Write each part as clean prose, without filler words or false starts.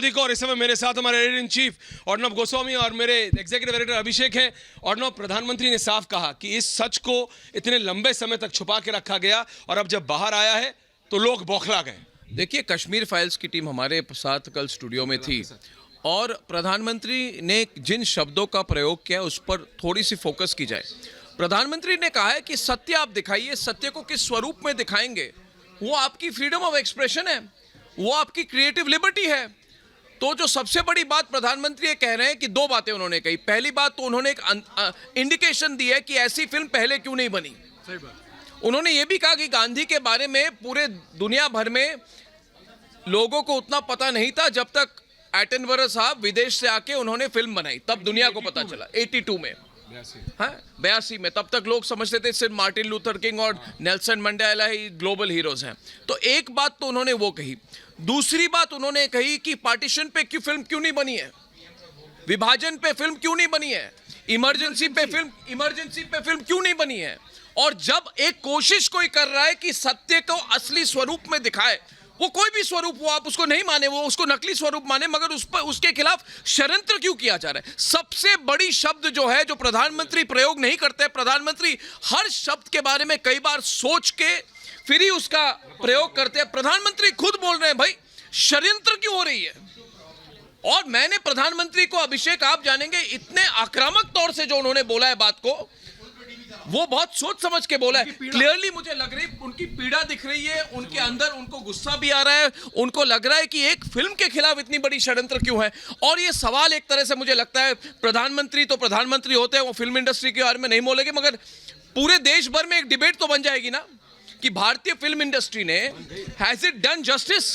मोदी को, और इस समय मेरे साथ हमारे editor in chief Arnab Goswami और मेरे एग्जीक्यूटिव डायरेक्टर अभिषेक है। अर्णब, प्रधानमंत्री ने साफ कहा कि इस सच को इतने लंबे समय तक छुपा के रखा गया और अब जब बाहर आया है तो लोग बौखला गए। देखिए, कश्मीर फाइल्स की टीम हमारे साथ कल स्टूडियो में थी और प्रधानमंत्री ने जिन शब्दों का प्रयोग किया उस पर थोड़ी सी फोकस की जाए। प्रधानमंत्री ने कहा है कि सत्य आप दिखाइए, सत्य को किस स्वरूप में दिखाएंगे वो आपकी फ्रीडम ऑफ एक्सप्रेशन है, वो आपकी क्रिएटिव लिबर्टी है। तो जो सबसे बड़ी बात प्रधानमंत्री ये कह रहे हैं कि दो बातें उन्होंने कही। पहली बात तो उन्होंने एक इंडिकेशन दी है कि ऐसी फिल्म पहले क्यों नहीं बनी। सही बात। उन्होंने ये भी कहा कि गांधी के बारे में पूरे दुनिया भर में लोगों को उतना पता नहीं था जब तक एटनबरो साहब विदेश से आके उन्होंने फिल्म बनाई, तब दुनिया को पता चला। 82 में, हाँ 82 में, तब तक लोग समझते थे सिर्फ मार्टिन लूथर किंग और नेल्सन मंडेला ही ग्लोबल हीरोज हैं। तो एक बात तो उन्होंने वो कही। दूसरी बात उन्होंने कही कि पार्टीशन पे फिल्म क्यों नहीं बनी है, विभाजन पे फिल्म क्यों नहीं बनी है, इमरजेंसी पे फिल्म क्यों नहीं बनी है। और जब एक कोशिश कोई कर रहा है कि सत्य को असली स्वरूप में दिखाए, वो कोई भी स्वरूप हो, आप उसको नहीं माने, वो उसको नकली स्वरूप माने, मगर उस पर उसके खिलाफ षड्यंत्र क्यों किया जा रहा है। सबसे बड़ी शब्द जो है जो प्रधानमंत्री प्रयोग नहीं करते, प्रधानमंत्री हर शब्द के बारे में कई बार सोच के फिर ही उसका प्रयोग करते हैं। प्रधानमंत्री खुद बोल रहे हैं भाई षड्यंत्र क्यों हो रही है। और मैंने प्रधानमंत्री को, अभिषेक आप जानेंगे, इतने आक्रामक तौर से जो उन्होंने बोला है बात को, वो बहुत सोच समझ के बोला है। क्लियरली मुझे लग रही उनकी पीड़ा दिख रही है, उनके अंदर उनको गुस्सा भी आ रहा है, उनको लग रहा है कि एक फिल्म के खिलाफ इतनी बड़ी षड्यंत्र क्यों है। और ये सवाल एक तरह से मुझे लगता है प्रधानमंत्री तो प्रधानमंत्री होते हैं, वो फिल्म इंडस्ट्री के बारे में नहीं बोलेंगे, मगर पूरे देश भर में एक डिबेट तो बन जाएगी ना कि भारतीय फिल्म इंडस्ट्री ने has it done justice,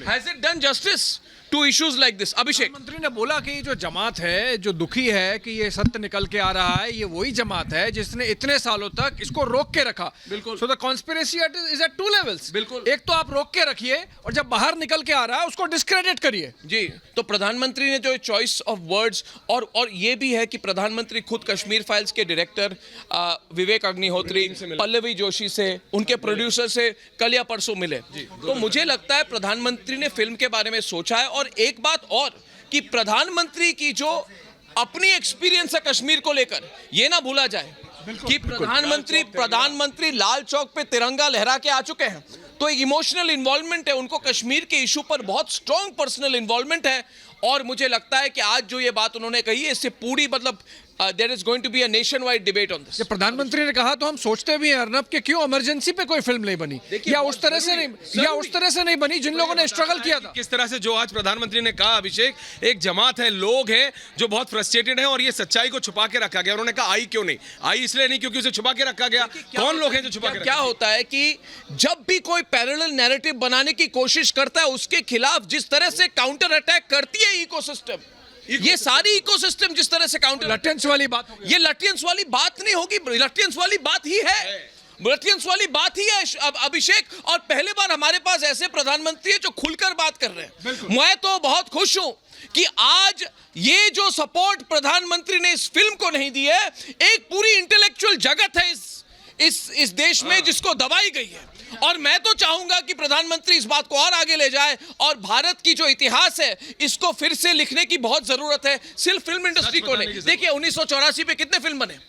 has it done justice to issues like this. Abhishek, मंत्री ने बोला कि जो जमात है, जो दुखी है कि ये सत्य निकल के आ रहा है, ये वही जमात है जिसने इतने सालों तक इसको रोक के रखा। बिल्कुल। So the conspiracy is at two levels. बिल्कुल। एक तो आप रोक के रखिए और जब बाहर निकल के आ रहा है उसको डिस्क्रेडिट करिए। जी, तो प्रधानमंत्री ने जो चॉइस ऑफ वर्ड्स, और ये भी है कि प्रधानमंत्री खुद कश्मीर फाइल्स के डायरेक्टर विवेक अग्निहोत्री, पल्लवी जोशी से, उनके प्रोड्यूसर से कल या परसों मिले। तो मुझे लगता है प्रधानमंत्री ने फिल्म के बारे में सोचा है। और एक बात और कि प्रधानमंत्री की जो अपनी एक्सपीरियंस है कश्मीर को लेकर, ये ना भूला जाए कि प्रधानमंत्री लाल चौक पे तिरंगा लहरा के आ चुके हैं। तो एक इमोशनल इन्वॉल्वमेंट है, उनको कश्मीर के इशू पर बहुत स्ट्रॉन्ग पर्सनल इन्वॉल्वमेंट है। और मुझे लगता है कि आज जो ये बात उन्होंने कही है, इससे पूरी मतलब there is going to be a nationwide debate on this. प्रधानमंत्री ने कहा तो हम सोचते भी हैं अर्नब कि क्यों इमरजेंसी पे कोई फिल्म नहीं बनी, या उस तरह से नहीं बनी जिन लोगों ने स्ट्रगल किया था। किस तरह से जो आज प्रधानमंत्री ने कहा, अभिषेक, एक जमात है, लोग हैं जो बहुत फ्रस्ट्रेटेड हैं और ये सच्चाई को छुपा के रखा गया। उन्होंने कहा आई क्यों नहीं, आई इसलिए नहीं क्योंकि उसे छुपा के रखा गया। कौन लोग हैं जो छुपा के? क्या होता है कि जब भी कोई पैरेलल नैरेटिव बनाने की कोशिश करता है, उसके खिलाफ जिस तरह से काउंटर अटैक करती है इकोसिस्टम, ये सारी इकोसिस्टम जिस तरह से काउंटर, लटियंस वाली बात, ये लटियंस वाली बात नहीं होगी, लटियंस वाली बात ही है, लटियंस वाली बात ही है अभिषेक। और पहले बार हमारे पास ऐसे प्रधानमंत्री है जो खुलकर बात कर रहे हैं। मैं तो बहुत खुश हूं कि आज ये जो सपोर्ट प्रधानमंत्री ने इस फिल्म को नहीं दी है, एक पूरी इंटेलेक्चुअल जगत है इस देश में जिसको दबाई गई है। और मैं तो चाहूंगा कि प्रधानमंत्री इस बात को और आगे ले जाए और भारत की जो इतिहास है इसको फिर से लिखने की बहुत जरूरत है, सिर्फ फिल्म इंडस्ट्री को नहीं। देखिए 1984 पे कितने फिल्म बने,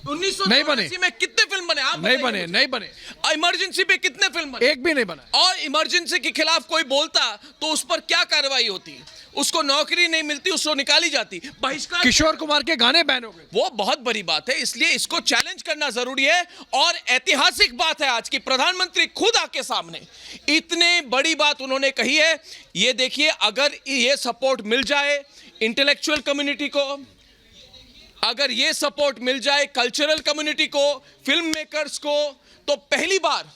1984 में कितने फिल्म बने, आप नहीं बने। इमरजेंसी पे कितने फिल्म बने, एक भी नहीं बना। और इमरजेंसी के खिलाफ कोई बोलता तो उस पर क्या कार्रवाई होती, उसको नौकरी नहीं मिलती, उसको निकाली जाती, बहिष्कार। किशोर कुमार के गाने बैन हो गए, वो बहुत बड़ी बात है, इसलिए इसको चैलेंज करना जरूरी है। और ऐतिहासिक बात है आज की, प्रधानमंत्री खुद आके सामने इतने बड़ी बात उन्होंने कही है। ये देखिए, अगर ये सपोर्ट मिल जाए इंटेलेक्चुअल कम्युनिटी को, अगर ये सपोर्ट मिल जाए कल्चरल कम्युनिटी को, फिल्म मेकर्स को, तो पहली बार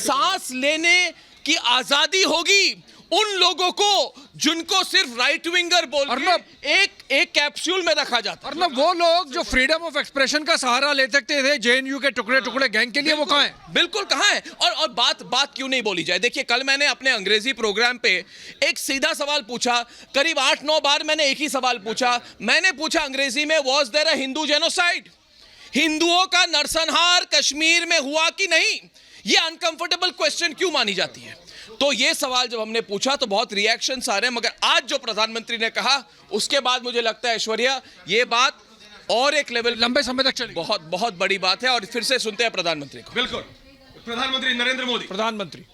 सांस लेने की आजादी होगी उन लोगों को जिनको सिर्फ राइट विंगर बोल के एक कैप्सूल में रखा जाता है। और वो लोग जो फ्रीडम ऑफ एक्सप्रेशन का सहारा ले सकते थे जेएनयू के टुकड़े गैंग के लिए, वो कहां है? बिल्कुल कहां है। और बात क्यों नहीं बोली जाए। देखिए, कल मैंने अपने अंग्रेजी प्रोग्राम पे एक सीधा सवाल पूछा, करीब 8-9 बार मैंने एक ही सवाल पूछा। मैंने पूछा अंग्रेजी में, was there a Hindu genocide, हिंदुओं का नरसंहार कश्मीर में हुआ कि नहीं। ये अनकंफर्टेबल क्वेश्चन क्यों मानी जाती है? तो ये सवाल जब हमने पूछा तो बहुत रिएक्शंस आ रहे हैं, मगर आज जो प्रधानमंत्री ने कहा उसके बाद मुझे लगता है ऐश्वर्या ये बात और एक लेवल लंबे समय तक चलेगी। बहुत बहुत बड़ी बात है। और फिर से सुनते हैं प्रधानमंत्री को। बिल्कुल, प्रधानमंत्री नरेंद्र मोदी। प्रधानमंत्री